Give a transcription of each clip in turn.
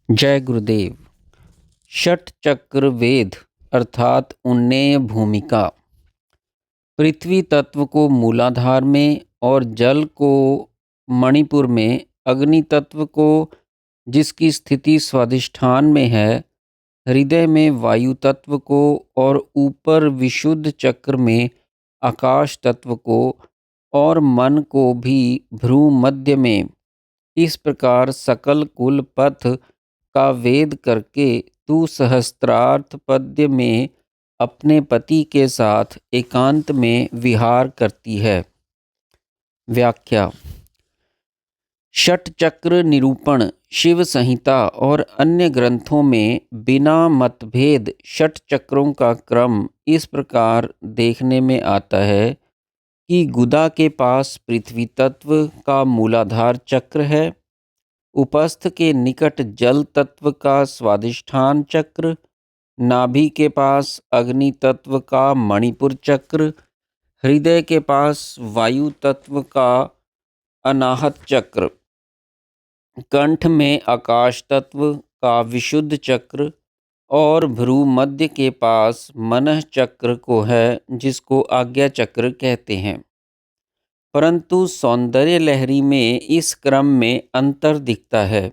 जय गुरुदेव। षट चक्र वेद अर्थात उन्नेय भूमिका। पृथ्वी तत्व को मूलाधार में और जल को मणिपुर में, अग्नि तत्व को जिसकी स्थिति स्वादिष्ठान में है, हृदय में वायु तत्व को और ऊपर विशुद्ध चक्र में आकाश तत्व को और मन को भी भ्रू मध्य में, इस प्रकार सकल कुल पथ का वेद करके तू सहस्त्रार्थ पद्य में अपने पति के साथ एकांत में विहार करती है। व्याख्या। षट चक्र निरूपण शिव संहिता और अन्य ग्रंथों में बिना मतभेद षट चक्रों का क्रम इस प्रकार देखने में आता है कि गुदा के पास पृथ्वी तत्व का मूलाधार चक्र है, उपस्थ के निकट जल तत्व का स्वादिष्ठान चक्र, नाभि के पास अग्नि तत्व का मणिपुर चक्र, हृदय के पास वायु तत्व का अनाहत चक्र, कंठ में आकाश तत्व का विशुद्ध चक्र और भ्रू मध्य के पास मनः चक्र को है, जिसको आज्ञा चक्र कहते हैं। परंतु सौंदर्य लहरी में इस क्रम में अंतर दिखता है,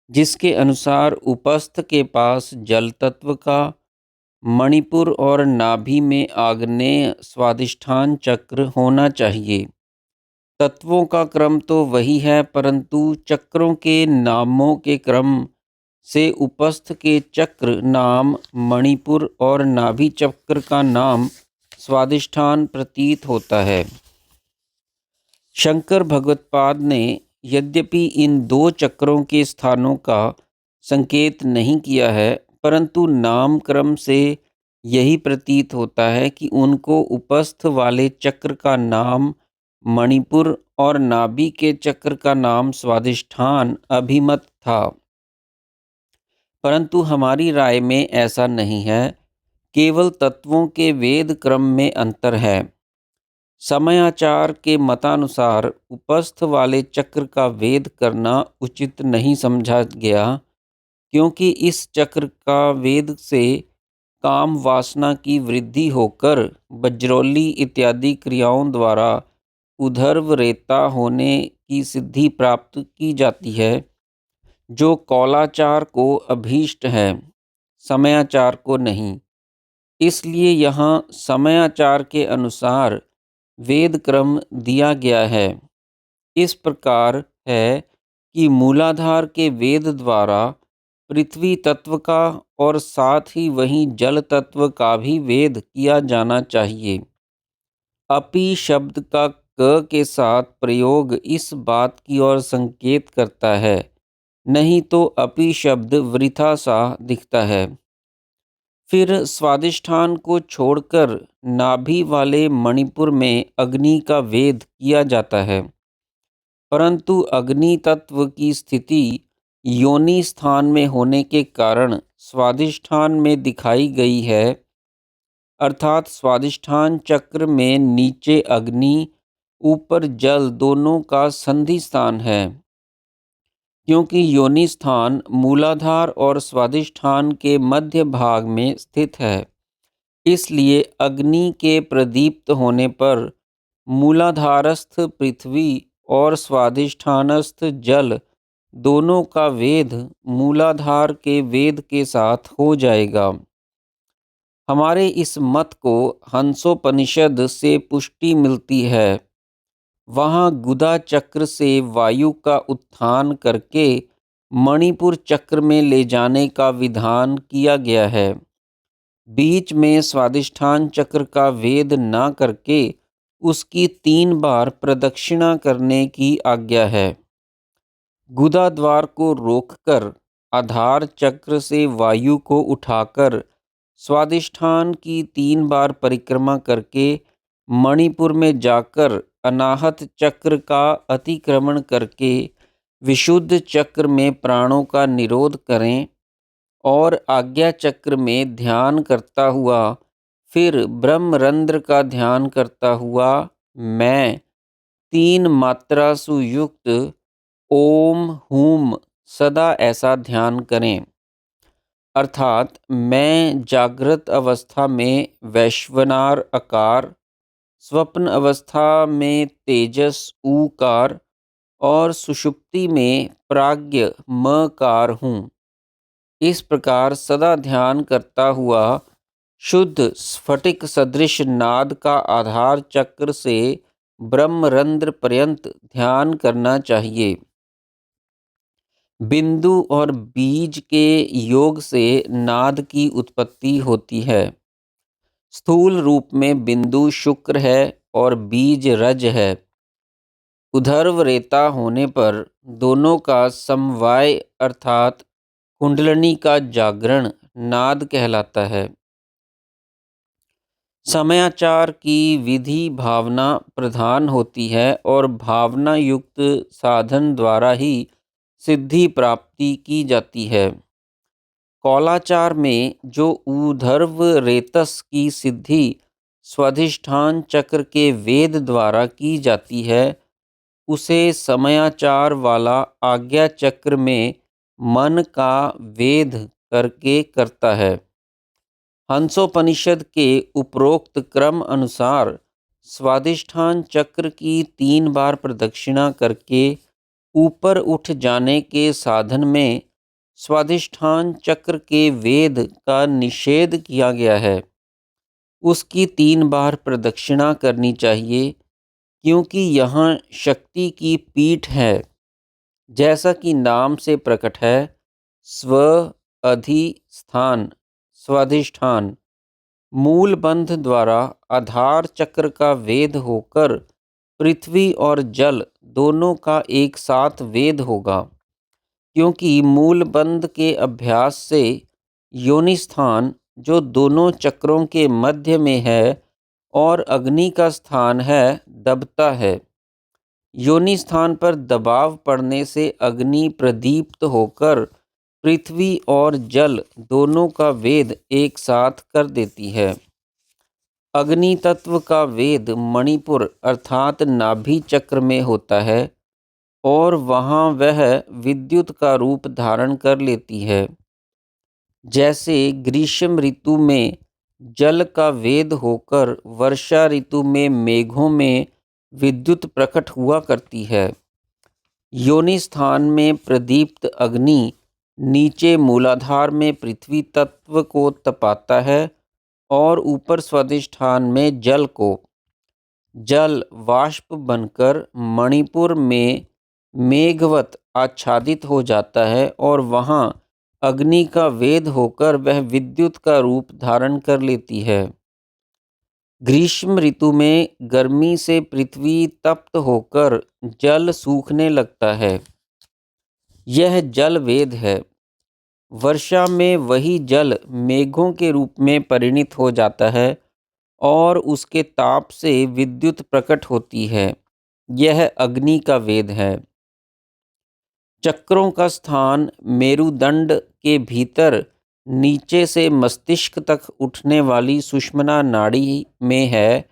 जिसके अनुसार उपस्थ के पास जल तत्व का, मणिपुर और नाभि में आग्नेय स्वादिष्ठान चक्र होना चाहिए। तत्वों का क्रम तो वही है, परंतु चक्रों के नामों के क्रम से उपस्थ के चक्र नाम मणिपुर और नाभि चक्र का नाम स्वादिष्ठान प्रतीत होता है। शंकर भगवत्पाद ने यद्यपि इन दो चक्रों के स्थानों का संकेत नहीं किया है, परंतु नाम क्रम से यही प्रतीत होता है कि उनको उपस्थ वाले चक्र का नाम मणिपुर और नाभि के चक्र का नाम स्वादिष्ठान अभिमत था। परंतु हमारी राय में ऐसा नहीं है, केवल तत्वों के वेद क्रम में अंतर है। समयाचार के मतानुसार उपस्थ वाले चक्र का वेद करना उचित नहीं समझा गया, क्योंकि इस चक्र का वेद से काम वासना की वृद्धि होकर बज्रौली इत्यादि क्रियाओं द्वारा उधर्व रेता होने की सिद्धि प्राप्त की जाती है, जो कौलाचार को अभीष्ट है, समयाचार को नहीं। इसलिए यहाँ समयाचार के अनुसार वेद क्रम दिया गया है। इस प्रकार है कि मूलाधार के वेद द्वारा पृथ्वी तत्व का और साथ ही वहीं जल तत्व का भी वेद किया जाना चाहिए। अपि शब्द का क के साथ प्रयोग इस बात की ओर संकेत करता है, नहीं तो अपि शब्द वृथा सा दिखता है। फिर स्वादिष्ठान को छोड़कर नाभि वाले मणिपुर में अग्नि का वेद किया जाता है, परंतु अग्नि तत्व की स्थिति योनि स्थान में होने के कारण स्वादिष्ठान में दिखाई गई है, अर्थात स्वादिष्ठान चक्र में नीचे अग्नि ऊपर जल दोनों का संधि स्थान है। क्योंकि योनि स्थान मूलाधार और स्वादिष्ठान के मध्य भाग में स्थित है, इसलिए अग्नि के प्रदीप्त होने पर मूलाधारस्थ पृथ्वी और स्वादिष्ठानस्थ जल दोनों का वेद मूलाधार के वेद के साथ हो जाएगा। हमारे इस मत को हंसोपनिषद से पुष्टि मिलती है। वहाँ गुदा चक्र से वायु का उत्थान करके मणिपुर चक्र में ले जाने का विधान किया गया है। बीच में स्वादिष्ठान चक्र का वेद न करके उसकी 3 बार प्रदक्षिणा करने की आज्ञा है। गुदा द्वार को रोककर आधार चक्र से वायु को उठाकर स्वादिष्ठान की 3 बार परिक्रमा करके मणिपुर में जाकर अनाहत चक्र का अतिक्रमण करके विशुद्ध चक्र में प्राणों का निरोध करें और आज्ञा चक्र में ध्यान करता हुआ फिर ब्रह्मरंध्र का ध्यान करता हुआ मैं 3 मात्रा सुयुक्त ओम हूम सदा ऐसा ध्यान करें। अर्थात मैं जागृत अवस्था में वैश्वनार आकार, स्वप्न अवस्था में तेजस ऊकार और सुषुप्ति में प्राज्ञ मकार हूँ। इस प्रकार सदा ध्यान करता हुआ शुद्ध स्फटिक सदृश नाद का आधार चक्र से ब्रह्मरंध्र पर्यंत ध्यान करना चाहिए। बिंदु और बीज के योग से नाद की उत्पत्ति होती है। स्थूल रूप में बिंदु शुक्र है और बीज रज है। उधर्व रेता होने पर दोनों का समवाय अर्थात कुंडलिनी का जागरण नाद कहलाता है। समयाचार की विधि भावना प्रधान होती है और भावना युक्त साधन द्वारा ही सिद्धि प्राप्ति की जाती है। कौलाचार में जो ऊर्ध्व रेतस की सिद्धि स्वाधिष्ठान चक्र के वेद द्वारा की जाती है, उसे समयाचार वाला आज्ञा चक्र में मन का वेद करके करता है। हंसोपनिषद के उपरोक्त क्रम अनुसार स्वादिष्ठान चक्र की 3 बार प्रदक्षिणा करके ऊपर उठ जाने के साधन में स्वादिष्ठान चक्र के वेद का निषेध किया गया है। उसकी 3 बार प्रदक्षिणा करनी चाहिए, क्योंकि यहाँ शक्ति की पीठ है। जैसा कि नाम से प्रकट है, स्व अधिष्ठान स्वाधिष्ठान मूल बंध द्वारा आधार चक्र का वेद होकर पृथ्वी और जल दोनों का एक साथ वेद होगा, क्योंकि मूल बंध के अभ्यास से योनिस्थान जो दोनों चक्रों के मध्य में है और अग्नि का स्थान है, दबता है। योनि स्थान पर दबाव पड़ने से अग्नि प्रदीप्त होकर पृथ्वी और जल दोनों का वेद एक साथ कर देती है। अग्नि तत्व का वेद मणिपुर अर्थात नाभि चक्र में होता है और वहाँ वह विद्युत का रूप धारण कर लेती है। जैसे ग्रीष्म ऋतु में जल का वेद होकर वर्षा ऋतु में मेघों में विद्युत प्रकट हुआ करती है। योनि स्थान में प्रदीप्त अग्नि नीचे मूलाधार में पृथ्वी तत्व को तपाता है और ऊपर स्वादिष्ठान में जल को। जल वाष्प बनकर मणिपुर में मेघवत आच्छादित हो जाता है और वहाँ अग्नि का वेद होकर वह विद्युत का रूप धारण कर लेती है। ग्रीष्म ऋतु में गर्मी से पृथ्वी तप्त होकर जल सूखने लगता है। यह जल वेद है। वर्षा में वही जल मेघों के रूप में परिणित हो जाता है और उसके ताप से विद्युत प्रकट होती है। यह अग्नि का वेद है। चक्रों का स्थान मेरुदंड के भीतर नीचे से मस्तिष्क तक उठने वाली सुषुम्ना नाड़ी में है।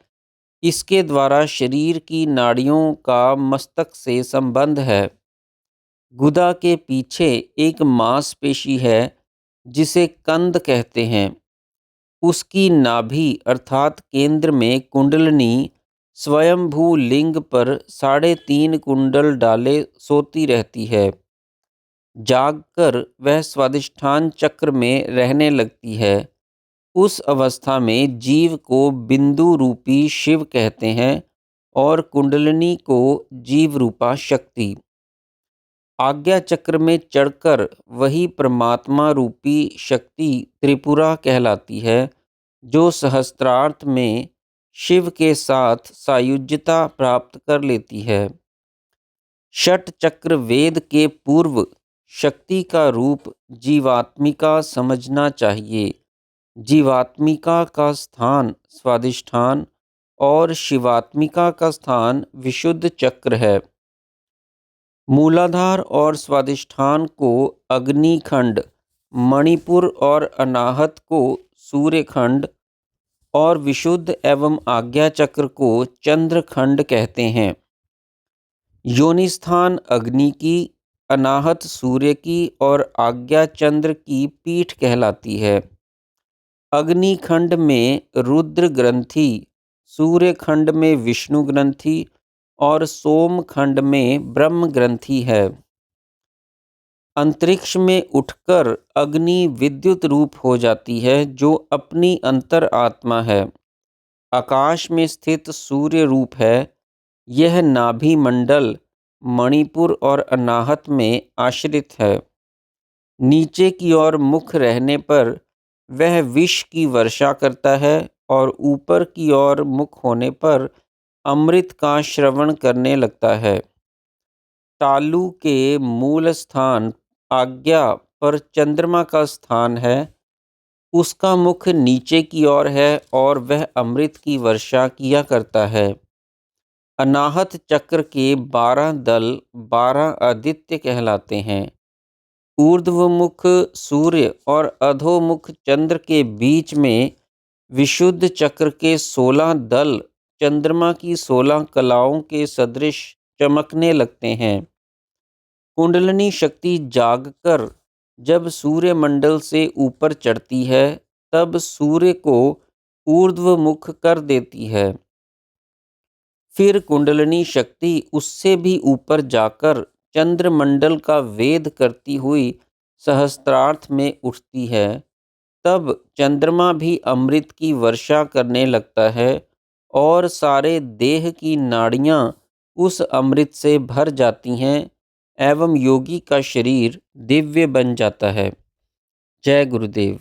इसके द्वारा शरीर की नाड़ियों का मस्तक से संबंध है। गुदा के पीछे एक मांसपेशी है जिसे कंद कहते हैं। उसकी नाभि अर्थात केंद्र में कुंडलिनी स्वयंभू लिंग पर 3.5 कुंडल डाले सोती रहती है। जागकर वह स्वादिष्ठान चक्र में रहने लगती है। उस अवस्था में जीव को बिंदु रूपी शिव कहते हैं और कुंडलिनी को जीव रूपा शक्ति। आज्ञा चक्र में चढ़कर वही परमात्मा रूपी शक्ति त्रिपुरा कहलाती है, जो सहस्त्रार्थ में शिव के साथ सायुज्यता प्राप्त कर लेती है। षट चक्र वेद के पूर्व शक्ति का रूप जीवात्मिका समझना चाहिए। जीवात्मिका का स्थान स्वादिष्ठान और शिवात्मिका का स्थान विशुद्ध चक्र है। मूलाधार और स्वादिष्ठान को अग्निखंड, मणिपुर और अनाहत को सूर्यखंड और विशुद्ध एवं आज्ञा चक्र को चंद्रखंड कहते हैं। योनिस्थान अग्नि की अनाहत सूर्य की और आज्ञा चंद्र की पीठ कहलाती है। अग्निखंड में रुद्र ग्रंथि, सूर्य खंड में विष्णु ग्रंथि और सोम खंड में ब्रह्म ग्रंथि है। अंतरिक्ष में उठकर अग्नि विद्युत रूप हो जाती है, जो अपनी अंतर आत्मा है। आकाश में स्थित सूर्य रूप है। यह नाभि मंडल, मणिपुर और अनाहत में आश्रित है। नीचे की ओर मुख रहने पर वह विष की वर्षा करता है और ऊपर की ओर मुख होने पर अमृत का श्रवण करने लगता है। तालु के मूल स्थान आज्ञा पर चंद्रमा का स्थान है। उसका मुख नीचे की ओर है और वह अमृत की वर्षा किया करता है। अनाहत चक्र के 12 दल 12 आदित्य कहलाते हैं। ऊर्ध्वमुख सूर्य और अधोमुख चंद्र के बीच में विशुद्ध चक्र के 16 दल चंद्रमा की 16 कलाओं के सदृश चमकने लगते हैं। कुंडलिनी शक्ति जागकर जब सूर्यमंडल से ऊपर चढ़ती है, तब सूर्य को ऊर्ध्वमुख कर देती है। फिर कुंडलिनी शक्ति उससे भी ऊपर जाकर चंद्रमंडल का वेद करती हुई सहस्त्रार्थ में उठती है। तब चंद्रमा भी अमृत की वर्षा करने लगता है और सारे देह की नाड़ियाँ उस अमृत से भर जाती हैं एवं योगी का शरीर दिव्य बन जाता है। जय गुरुदेव।